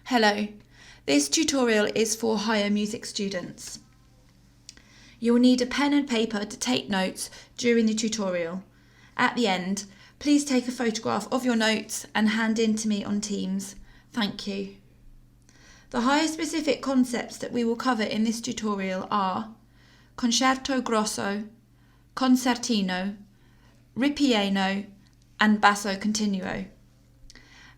Hello, this tutorial is for higher music students. You will need a pen and paper to take notes during the tutorial. At the end, please take a photograph of your notes and hand in to me on Teams. Thank you. The higher specific concepts that we will cover in this tutorial are Concerto Grosso, Concertino, Ripieno and Basso Continuo.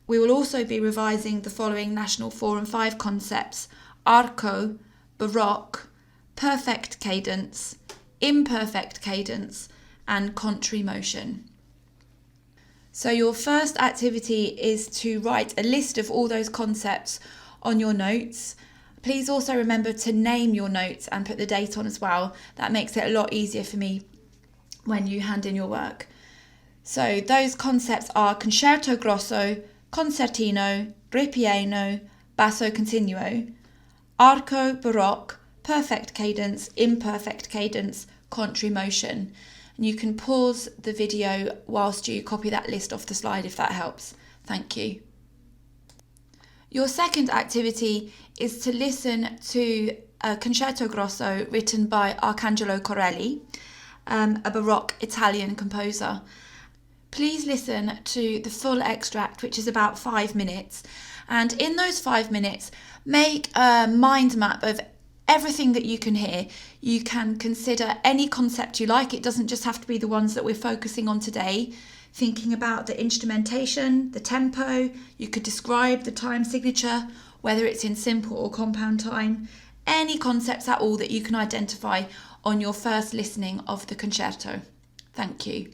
We will also be revising the following National 4 and 5 concepts: arco, baroque, perfect cadence, imperfect cadence, and contrary motion. So your first activity is to write a list of all those concepts on your notes. Please also remember to name your notes and put the date on as well. That makes it a lot easier for me when you hand in your work. So those concepts are Concerto Grosso, Concertino, Ripieno, Basso Continuo, arco, baroque, perfect cadence, imperfect cadence, contrary motion. And you can pause the video whilst you copy that list off the slide if that helps. Thank you. Your second activity is to listen to a Concerto Grosso written by Arcangelo Corelli, a Baroque Italian composer. Please listen to the full extract, which is about 5 minutes, and in those 5 minutes, make a mind map of everything that you can hear. You can consider any concept you like. It doesn't just have to be the ones that we're focusing on today. Thinking about the instrumentation, the tempo, you could describe the time signature, whether it's in simple or compound time, any concepts at all that you can identify on your first listening of the concerto. Thank you.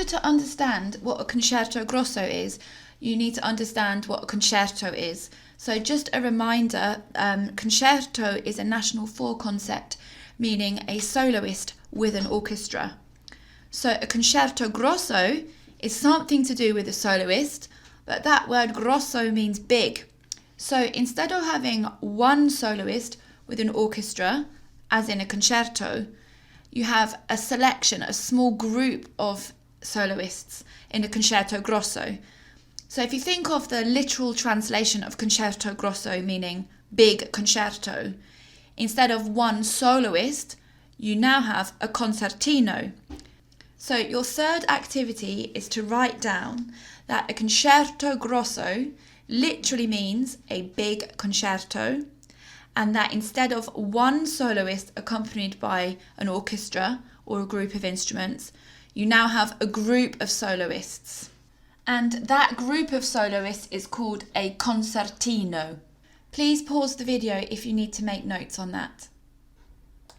order to understand what a concerto grosso is, you need to understand what a concerto is. So just a reminder, concerto is a national four concept, meaning a soloist with an orchestra. So a concerto grosso is something to do with a soloist, but that word grosso means big. So instead of having one soloist with an orchestra, as in a concerto, you have a selection, a small group of soloists in a concerto grosso. So if you think of the literal translation of concerto grosso, meaning big concerto, instead of one soloist, you now have a concertino. So your third activity is to write down that a concerto grosso literally means a big concerto, and that instead of one soloist accompanied by an orchestra or a group of instruments, you now have a group of soloists. And that group of soloists is called a concertino. Please pause the video if you need to make notes on that.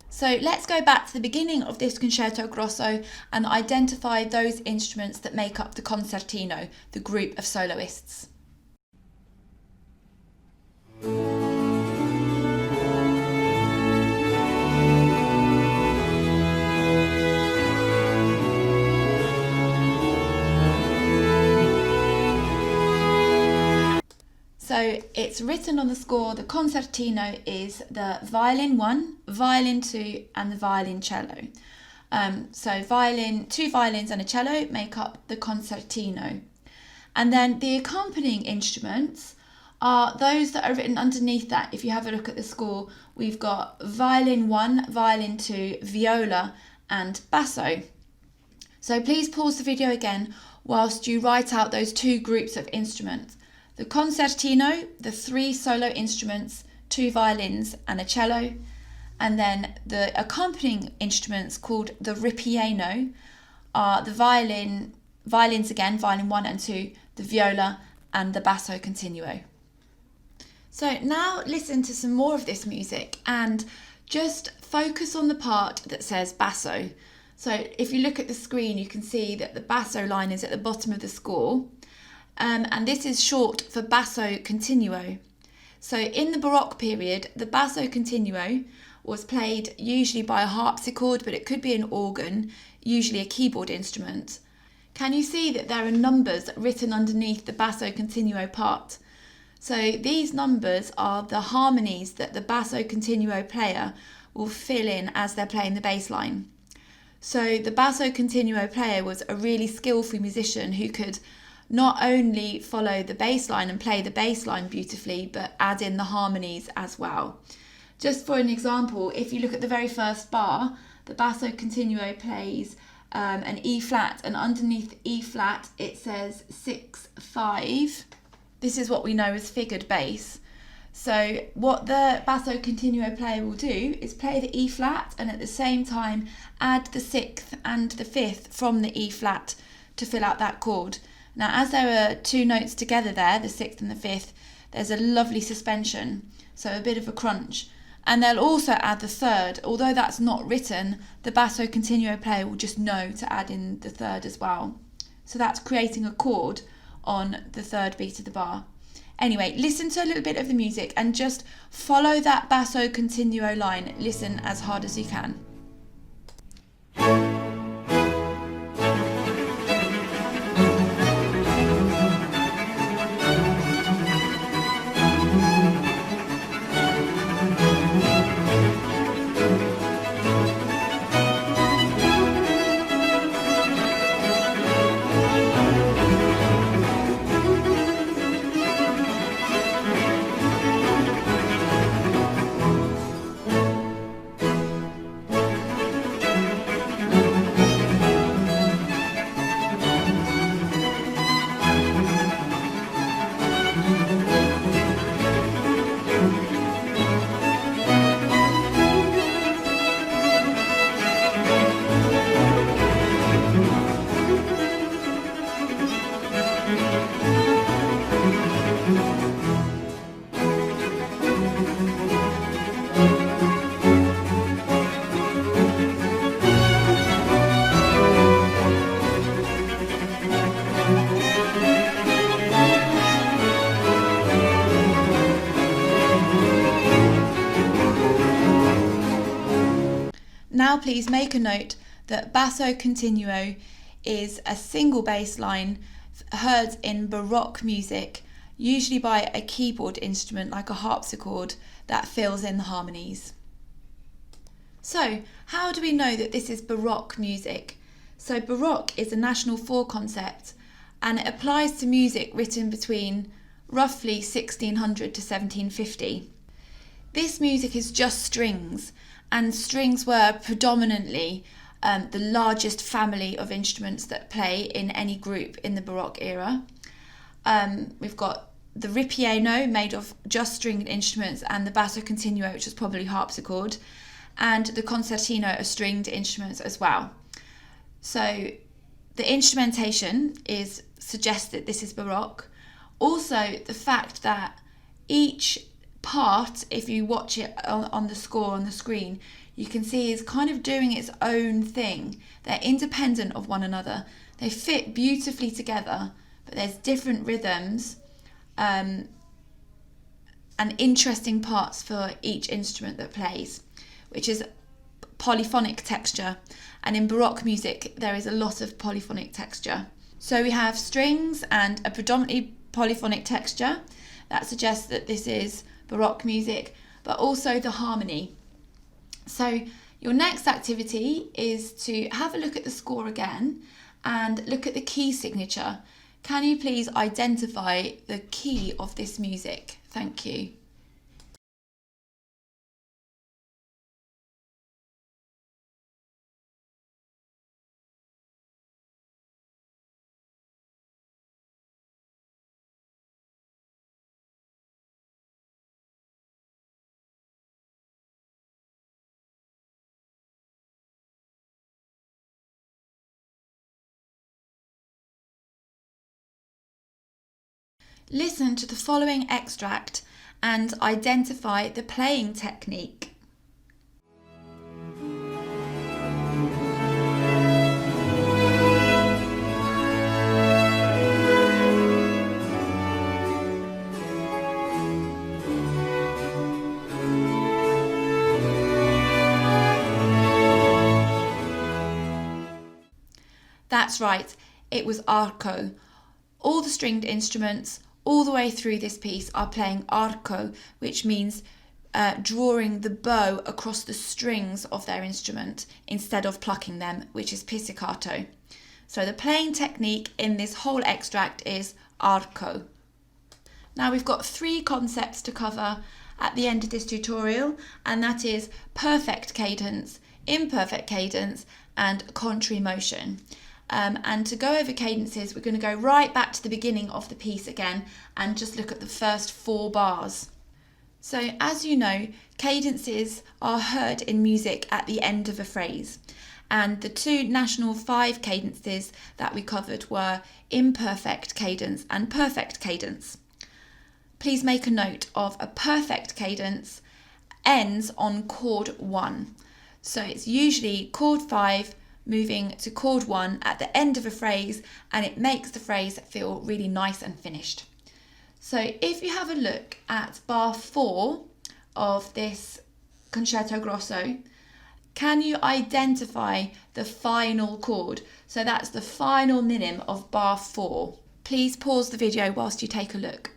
So let's go back to the beginning of this concerto grosso and identify those instruments that make up the concertino, the group of soloists. So it's written on the score, the concertino is the violin 1, violin 2 and the violoncello. So two violins and a cello make up the concertino. And then the accompanying instruments are those that are written underneath that. If you have a look at the score, we've got violin 1, violin 2, viola and basso. So please pause the video again whilst you write out those two groups of instruments. The concertino, the three solo instruments, two violins and a cello, and then the accompanying instruments called the ripieno are the violins again, violin 1 and 2, the viola and the basso continuo. So now listen to some more of this music and just focus on the part that says basso. So if you look at the screen, you can see that the basso line is at the bottom of the score. And this is short for basso continuo. So in the Baroque period, the basso continuo was played usually by a harpsichord, but it could be an organ, usually a keyboard instrument. Can you see that there are numbers written underneath the basso continuo part? So these numbers are the harmonies that the basso continuo player will fill in as they're playing the bass line. So the basso continuo player was a really skillful musician who could not only follow the bass line and play the bass line beautifully, but add in the harmonies as well. Just for an example, if you look at the very first bar, the basso continuo plays an E flat, and underneath E flat it says 6/5. This is what we know as figured bass. So what the basso continuo player will do is play the E flat and at the same time add the 6th and the 5th from the E flat to fill out that chord. Now, as there are two notes together there, the 6th and the 5th, there's a lovely suspension, so a bit of a crunch. And they'll also add the 3rd. Although that's not written, the basso continuo player will just know to add in the 3rd as well. So that's creating a chord on the 3rd beat of the bar. Anyway, listen to a little bit of the music and just follow that basso continuo line. Listen as hard as you can. Now please make a note that basso continuo is a single bass line heard in Baroque music, usually by a keyboard instrument like a harpsichord that fills in the harmonies. So, how do we know that this is Baroque music? So Baroque is a National 4 concept, and it applies to music written between roughly 1600 to 1750. This music is just strings, and strings were predominantly the largest family of instruments that play in any group in the Baroque era. We've got the ripieno, made of just stringed instruments, and the basso continuo, which is probably harpsichord, and the concertino are stringed instruments as well. So the instrumentation suggests that this is Baroque. Also, the fact that each part, if you watch it on the score on the screen, you can see is kind of doing its own thing. They're independent of one another. They fit beautifully together, but there's different rhythms and interesting parts for each instrument that plays, which is polyphonic texture. And in Baroque music, there is a lot of polyphonic texture. So we have strings and a predominantly polyphonic texture. That suggests that this is Baroque music, but also the harmony. So your next activity is to have a look at the score again and look at the key signature. Can you please identify the key of this music? Thank you. Listen to the following extract and identify the playing technique. That's right, it was arco. All the stringed instruments all the way through this piece are playing arco, which means drawing the bow across the strings of their instrument instead of plucking them, which is pizzicato. So the playing technique in this whole extract is arco. Now we've got 3 concepts to cover at the end of this tutorial, and that is perfect cadence, imperfect cadence, and contrary motion. And to go over cadences, we're going to go right back to the beginning of the piece again and just look at the first 4 bars. So as you know, cadences are heard in music at the end of a phrase. And the 2 National 5 cadences that we covered were imperfect cadence and perfect cadence. Please make a note of a perfect cadence ends on chord 1. So it's usually chord 5 moving to chord 1 at the end of a phrase, and it makes the phrase feel really nice and finished. So if you have a look at bar 4 of this Concerto Grosso, can you identify the final chord? So that's the final minim of bar 4. Please pause the video whilst you take a look.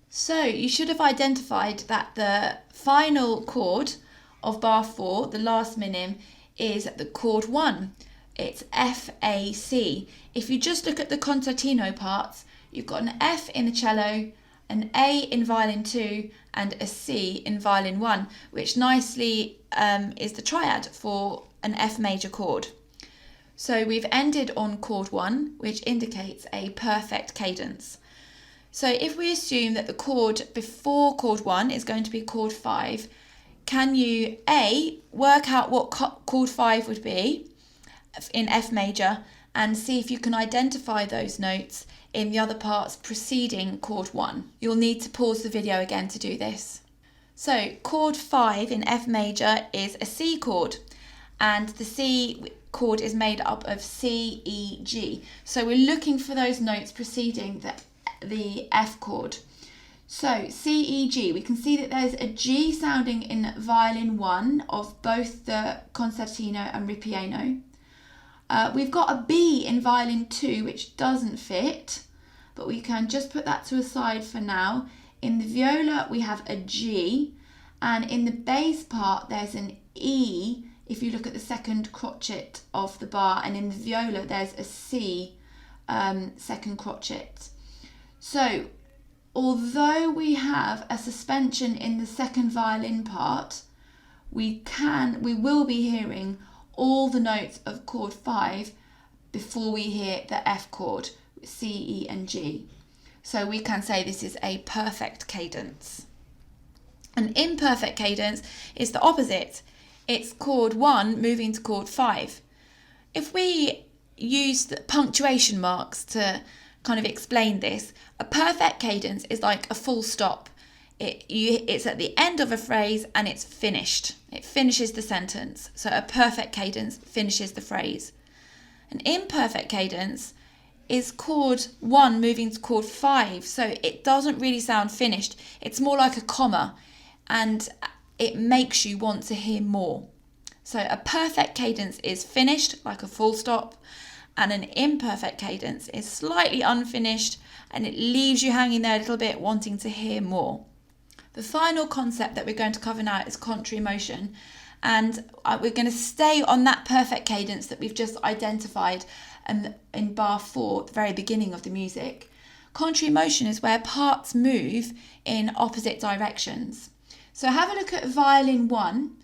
So you should have identified that the final chord of bar 4, the last minim, is the chord 1. It's F, A, C. If you just look at the concertino parts, you've got an F in the cello, an A in violin 2, and a C in violin 1, which nicely is the triad for an F major chord. So we've ended on chord 1, which indicates a perfect cadence. So if we assume that the chord before chord 1 is going to be chord 5, can you A, work out what chord 5 would be in F major, and see if you can identify those notes in the other parts preceding chord 1. You'll need to pause the video again to do this. So chord 5 in F major is a C chord, and the C chord is made up of C, E, G. So we're looking for those notes preceding the F chord. So C, E, G, we can see that there's a G sounding in violin 1 of both the concertino and ripieno. We've got a B in violin 2 which doesn't fit, but we can just put that to a side for now. In the viola we have a G, and in the bass part there's an E if you look at the second crotchet of the bar, and in the viola there's a C second crotchet. So although we have a suspension in the second violin part, we will be hearing all the notes of chord 5 before we hear the F chord, C, E and G. So we can say this is a perfect cadence. An imperfect cadence is the opposite. It's chord 1 moving to chord 5. If we use the punctuation marks to kind of explain this, a perfect cadence is like a full stop. It's at the end of a phrase and it's finished. It finishes the sentence. So a perfect cadence finishes the phrase. An imperfect cadence is chord 1 moving to chord 5. So it doesn't really sound finished. It's more like a comma, and it makes you want to hear more. So a perfect cadence is finished, like a full stop, and an imperfect cadence is slightly unfinished and it leaves you hanging there a little bit wanting to hear more. The final concept that we're going to cover now is contrary motion, and we're going to stay on that perfect cadence that we've just identified in bar 4 at the very beginning of the music. Contrary motion is where parts move in opposite directions. So have a look at violin 1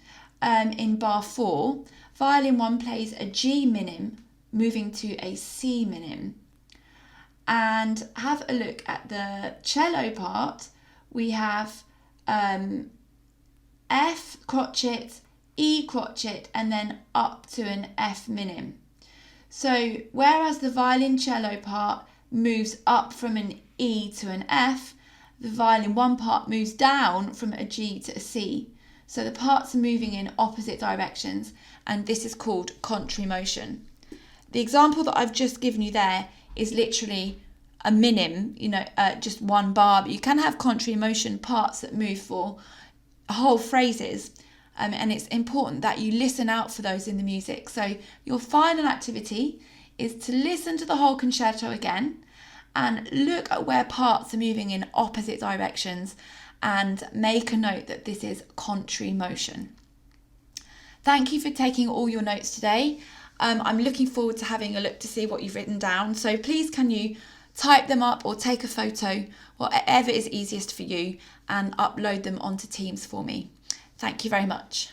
in bar 4. Violin 1 plays a G minim moving to a C minim. And have a look at the cello part. We have F crotchet, E crotchet, and then up to an F minim. So whereas the violoncello part moves up from an E to an F, the violin 1 part moves down from a G to a C. So the parts are moving in opposite directions, and this is called contrary motion. The example that I've just given you there is literally a minim, just one bar, but you can have contrary motion parts that move for whole phrases, and it's important that you listen out for those in the music. So your final activity is to listen to the whole concerto again and look at where parts are moving in opposite directions and make a note that this is contrary motion. Thank you for taking all your notes today. I'm looking forward to having a look to see what you've written down. So please can you type them up or take a photo, whatever is easiest for you, and upload them onto Teams for me. Thank you very much.